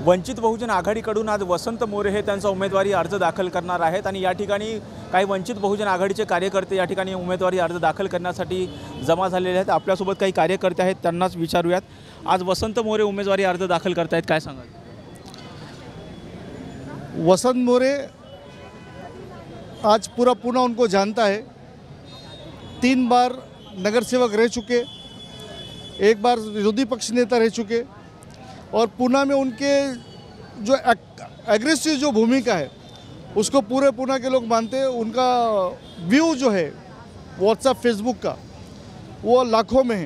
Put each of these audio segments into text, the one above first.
वंचित बहुजन आघाडीकडून आज वसंत मोरे हे त्यांचा उमेदवारी अर्ज दाखल करणार आहेत आणि या ठिकाणी काही वंचित बहुजन आघाडीचे कार्यकर्ते या ठिकाणी उमेदवारी अर्ज दाखल करण्यासाठी जमा झालेले आहेत। आपल्यासोबत काही कार्यकर्ते आहेत, त्यांनाच विचारूयात। आज वसंत मोरे उमेदवारी अर्ज दाखल करतायत, काय सांगाल? वसंत मोरे आज पूरा पुणे उनको जानता है। 3 बार नगर सेवक रह चुके, 1 बार विरोधी पक्ष नेता रह चुके और पुणे में उनके जो एग्रेसिव जो भूमिका है उसको पूरे पुणे के लोग मानते हैं। उनका व्यू जो है व्हाट्सएप फेसबुक का वो लाखों में है।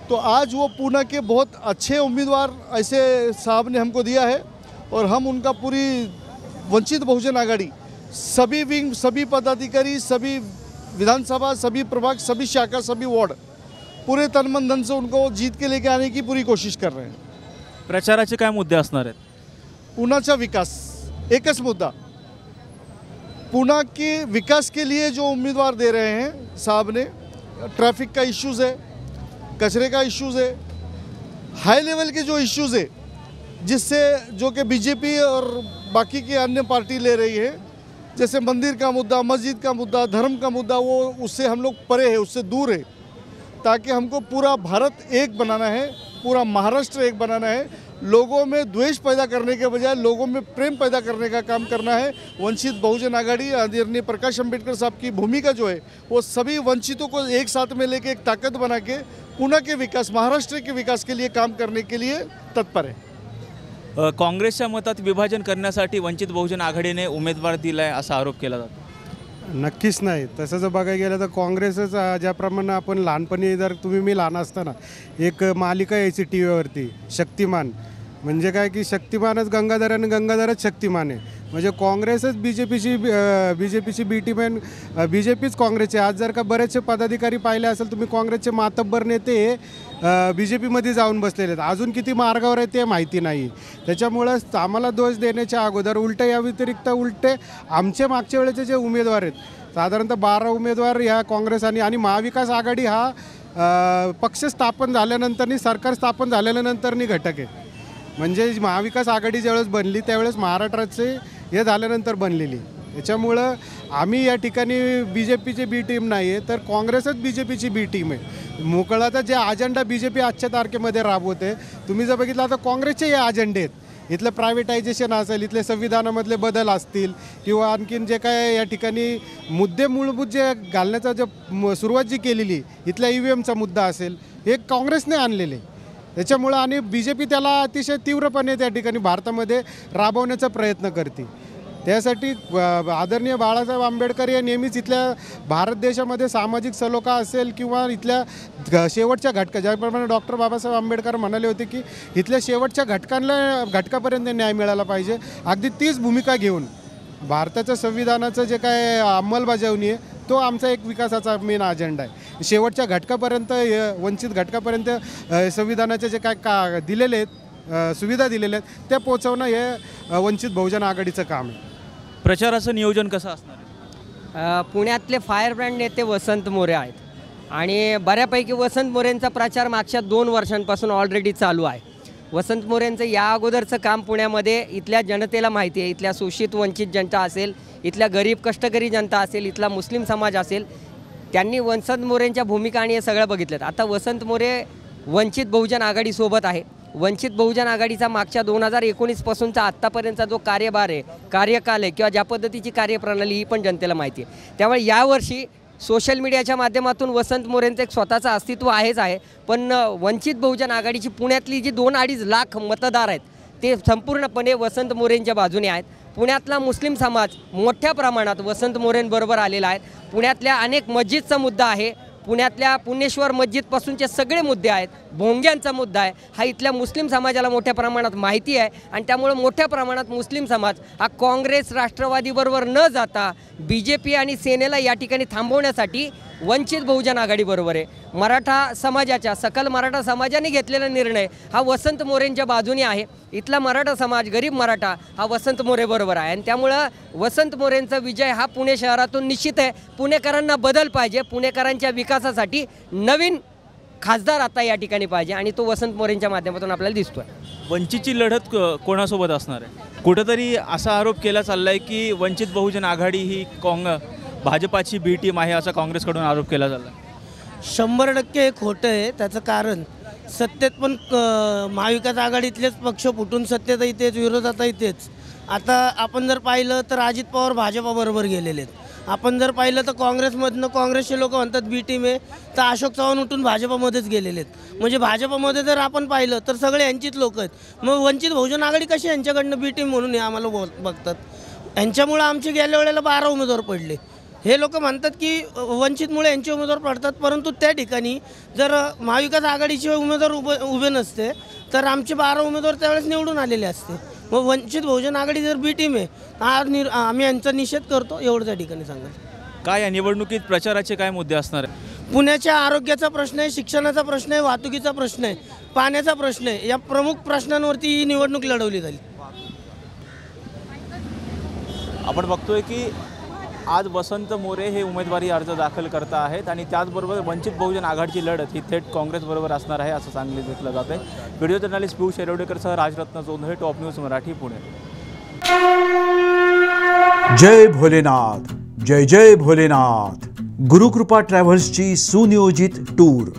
तो आज वो पुणे के बहुत अच्छे उम्मीदवार ऐसे साहब ने हमको दिया है और हम उनका पूरी वंचित बहुजन आघाड़ी सभी विंग, सभी पदाधिकारी, सभी विधानसभा, सभी प्रभाग, सभी शाखा, सभी वार्ड पूरे तन मन धन से उनको जीत के लेके आने की पूरी कोशिश कर रहे हैं। प्रचाराचे काय मुद्दे असणार आहेत? पुण्याचा विकास एकच मुद्दा। पुणे के विकास के लिए जो उम्मीदवार दे रहे हैं साहब ने, ट्रैफिक का इश्यूज़ है, कचरे का इश्यूज़ है, हाई लेवल के जो इश्यूज़ है जिससे जो कि बीजेपी और बाकी की अन्य पार्टी ले रही है, जैसे मंदिर का मुद्दा, मस्जिद का मुद्दा, धर्म का मुद्दा, वो उससे हम लोग परे है, उससे दूर है। ताकि हमको पूरा भारत एक बनाना है, पूरा महाराष्ट्र एक बनाना है। लोगों में द्वेष पैदा करने के बजाय लोगों में प्रेम पैदा करने का काम करना है। वंचित बहुजन आघाड़ी आदरणीय प्रकाश अंबेडकर साहब की भूमिका जो है वो सभी वंचितों को एक साथ में लेके एक ताकत बना के पुणे के विकास, महाराष्ट्र के विकास के लिए काम करने के लिए तत्पर है। काँग्रेसच्या मतात विभाजन करण्यासाठी वंचित बहुजन आघाडीने उमेदवार दिलाय असा आरोप केला जातो। नक्कीच नाही। तसं जर बघायला गेलं तर काँग्रेसच ज्याप्रमाणे आपण लहानपणी जर मी लहान असताना एक मालिका यायची टी व्हीवरती शक्तिमान, म्हणजे काय की शक्तिमानच गंगाधर आणि गंगाधरच शक्तिमान आहे। म्हणजे काँग्रेसच बीजेपीची बी टीम आहे, बीजेपीच काँग्रेसचे। आज जर का बरेचसे पदाधिकारी पाहिले असेल तुम्ही, काँग्रेसचे मातब्बर नेते बीजेपीमध्ये जाऊन बसलेले आहेत। अजून किती मार्गावर आहे ते माहिती नाही। त्याच्यामुळं आम्हाला दोष देण्याच्या अगोदर उलटे या व्यतिरिक्त उलटे आमचे मागच्या वेळेचे जे उमेदवार आहेत, साधारणतः 12 उमेदवार या काँग्रेस आणि महाविकास आघाडी हा पक्ष स्थापन झाल्यानंतर, सरकार स्थापन झाल्यानंतर घटक आहे। म्हणजे महाविकास आघाडी ज्यावेळेस बनली त्यावेळेस महाराष्ट्राचे हे झाल्यानंतर बनलेली। त्याच्यामुळं आम्ही या ठिकाणी बीजेपीची बी टीम नाही आहे, तर काँग्रेसच बीजेपीची बी टीम आहे। मोकळाचा जे अजेंडा बीजेपी आजच्या तारखेमध्ये राबवते, तुम्ही जर बघितलं आता काँग्रेसचे हे अजेंडे आहेत। इथलं प्रायव्हेटायझेशन असेल, इथले संविधानामधले बदल असतील किंवा आणखीन जे काय या ठिकाणी मुद्दे मूलभूत जे घालण्याचा जे सुरुवात जी केलेली, इथल्या EVMचा मुद्दा असेल, हे काँग्रेसने आणलेले। त्याच्यामुळं आणि बीजेपी त्याला अतिशय तीव्रपणे त्या ठिकाणी भारतामध्ये राबवण्याचा प्रयत्न करते। त्यासाठी आदरणीय बाळासाहेब आंबेडकर हे नेहमीच इथल्या भारत देशामध्ये सामाजिक सलोखा असेल किंवा इथल्या शेवटच्या ज्याप्रमाणे डॉक्टर बाबासाहेब आंबेडकर म्हणाले होते की इथल्या शेवटच्या घटकापर्यंत न्याय मिळाला पाहिजे, अगदी तीच भूमिका घेऊन भारताच्या संविधानाचं जे काय अंमलबजावणी आहे तो आमचा एक विकासाचा मेन अजेंडा आहे। शेवटच्या घटकापर्यंत, वंचित घटकापर्यंत संविधानाचे जे काय दिलेले आहेत, सुविधा दिलेल्या आहेत, त्या पोहोचवणं हे वंचित बहुजन आघाडीचं काम आहे। प्रचाराचं नियोजन कसं असणार आहे? पुण्यातले फायर ब्रँड नेते वसंत मोरे आहेत आणि बऱ्यापैकी वसंत मोरेंचा प्रचार मागच्या 2 वर्षांपासून ऑलरेडी चालू आहे। वसंत मोरेंचं या अगोदरचं काम पुण्यामध्ये इथल्या जनतेला माहिती आहे। इथल्या शोषित वंचित जनता असेल, इथल्या गरीब कष्टकरी जनता असेल, इथला मुस्लिम समाज असेल, त्यांनी वसंत मोरेंच्या भूमिका आणि हे सगळं बघितलं। आता वसंत मोरे वंचित बहुजन आघाडीसोबत आहे। वंचित बहुजन आघाडीचा मागच्या 2019 पासूनचा आत्तापर्यंतचा जो कार्यभार आहे, कार्यकाल आहे किंवा ज्या पद्धतीची कार्यप्रणाली ही पण जनतेला माहिती आहे। त्यामुळे यावर्षी सोशल मीडियाच्या माध्यमातून वसंत मोरेंचं एक स्वतःचं अस्तित्व आहे, पण वंचित बहुजन आघाडीची पुण्यातली जी 2-2.5 लाख मतदार आहेत ते संपूर्णपणे वसंत मोरेंच्या बाजूने आहेत। पुण्यातला मुस्लिम समाज मोठ्या प्रमाणात वसंत मोरेंबरोबर आलेला आहे। पुण्यातल्या अनेक मस्जिदचा मुद्दा आहे, पुण्यातल्या पुणेश्वर मस्जिदपासूनचे सगळे मुद्दे आहेत, भोंग्यांचा मुद्दा आहे, हा इथल्या मुस्लिम समाजाला मोठ्या प्रमाणात माहिती आहे आणि त्यामुळे मोठ्या प्रमाणात मुस्लिम समाज हा काँग्रेस राष्ट्रवादीबरोबर न जाता बीजेपी आणि सेनेला या ठिकाणी थांबवण्यासाठी वंचित बहुजन आघाडीबरोबर आहे। मराठा समाजाच्या, सकल मराठा समाजाने घेतलेला निर्णय हा वसंत मोरेंच्या बाजूने आहे। इथला मराठा समाज, गरीब मराठा हा वसंत मोरेबरोबर आहे आणि त्यामुळं वसंत मोरेंचा विजय हा पुणे शहरातून निश्चित आहे। पुणेकरांना बदल पाहिजे, पुणेकरांच्या विकासासाठी नवीन खासदार आता या ठिकाणी पाहिजे आणि तो वसंत मोरेंच्या माध्यमातून आपल्याला दिसतोय। वंचितची लढत कोणासोबत असणार आहे? कुठंतरी असा आरोप केला चालला आहे की वंचित बहुजन आघाडी ही भाजपाची बी टीम आहे, असा काँग्रेसकडून आरोप केला चालला आहे. 100% हे खोटं आहे. त्याचं कारण सत्तेत पण महाविकास आघाडीतलेच पक्ष फुटून सत्तेत इथेच, विरोधात इथेच. आता आपण जर पाहिलं तर अजित पवार भाजपाबरोबर गेलेले आहेत. आपण जर पाहिलं तर काँग्रेसमधनं काँग्रेसचे लोक म्हणतात बी टीम आहे, तर अशोक चव्हाण उठून भाजपामध्येच गेलेले आहेत. म्हणजे भाजपामध्ये जर आपण पाहिलं तर सगळे यांचीच लोक आहेत. मग वंचित बहुजन आघाडी कशी यांच्याकडनं बी टीम म्हणून हे आम्हाला बघतात. यांच्यामुळं आमचे गेल्या वेळेला 12 उमेदवार पडले. हे लोक म्हणतात की वंचितमुळे यांचे उमेदवार पडतात, परंतु त्या ठिकाणी जर महाविकास आघाडीचे उमेदवार उभे नसते तर आमचे 12 उमेदवार त्यावेळेस निवडून आलेले असते. मग वंचित बहुजन आघाडी जर बी टीम आहे, आम्ही यांचा निषेध करतो, एवढं त्या ठिकाणी सांगाल. काय या निवडणुकीत प्रचाराचे काय मुद्दे असणार आहे? पुण्याच्या आरोग्याचा प्रश्न आहे, शिक्षणाचा प्रश्न आहे, वाहतुकीचा प्रश्न आहे, पाण्याचा प्रश्न आहे. या प्रमुख प्रश्नांवरती ही निवडणूक लढवली जाईल. आपण बघतोय की आज वसंत मोरे हे उमेदवारी अर्ज दाखल करत आहेत आणि त्याचबरोबर वंचित बहुजन आघाडीची लढत ही थेट काँग्रेसबरोबर असणार आहे असं सांगितलं जात आहे. व्हिडिओ जर्नलिस्ट पियुष शेरवडेकरसह राजरत्न जोंधळे, टॉप न्यूज मराठी, पुणे. जय भोलेनाथ, जय जय भोलेनाथ. गुरुकृपा ट्रॅव्हल्सची सुनियोजित टूर,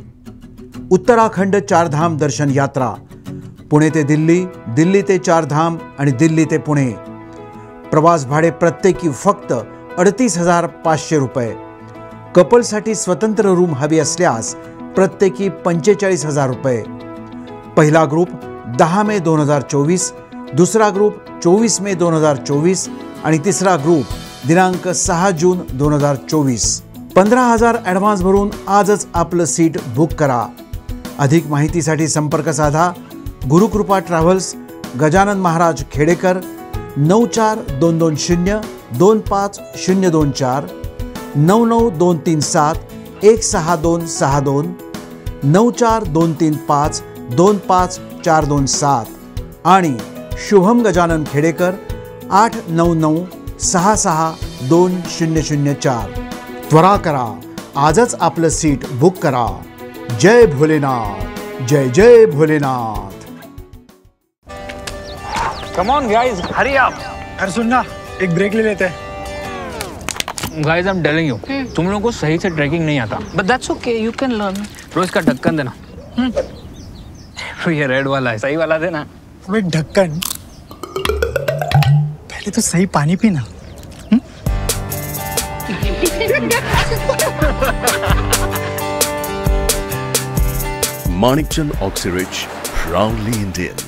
उत्तराखंड चारधाम दर्शन यात्रा, पुणे ते दिल्ली, दिल्ली ते चारधाम आणि दिल्ली ते पुणे. प्रवास भाडे प्रत्येकी फक्त 38,500 रुपये. कपलसाठी स्वतंत्र रूम हवी असल्यास प्रत्येकी 45,000 रुपये. पहिला ग्रुप 10 मे 2024, दुसरा ग्रुप 24 मे 2024 आणि तिसरा ग्रुप दिनांक 6 जून 2024. 15,000 ॲडव्हान्स भरून आजच आपलं सीट बुक करा. अधिक माहितीसाठी संपर्क साधा. गुरुकृपा ट्रॅव्हल्स, गजानन महाराज खेडेकर, 94-220-25024, 99-237-16262, 94-235-25427 आणि शुभम गजानन खेडेकर 899-66-2004. त्वरा करा, आजच आपलं सीट बुक करा. जय भोलेनाथ, जय जय Bholenath. Come on guys, hurry up. अरे सुन ना, एक ब्रेक ले लेते हैं. Guys, I'm telling you, तुम लोगों को सही से ट्रैकिंग नहीं आता. But that's okay, you can learn. रोज का ढक्कन देना. ये रेड वाला है, सही वाला देना. अबे ढक्कन, पहले तो सही पानी पीना. Manikchand Oxyrich, proudly Indian.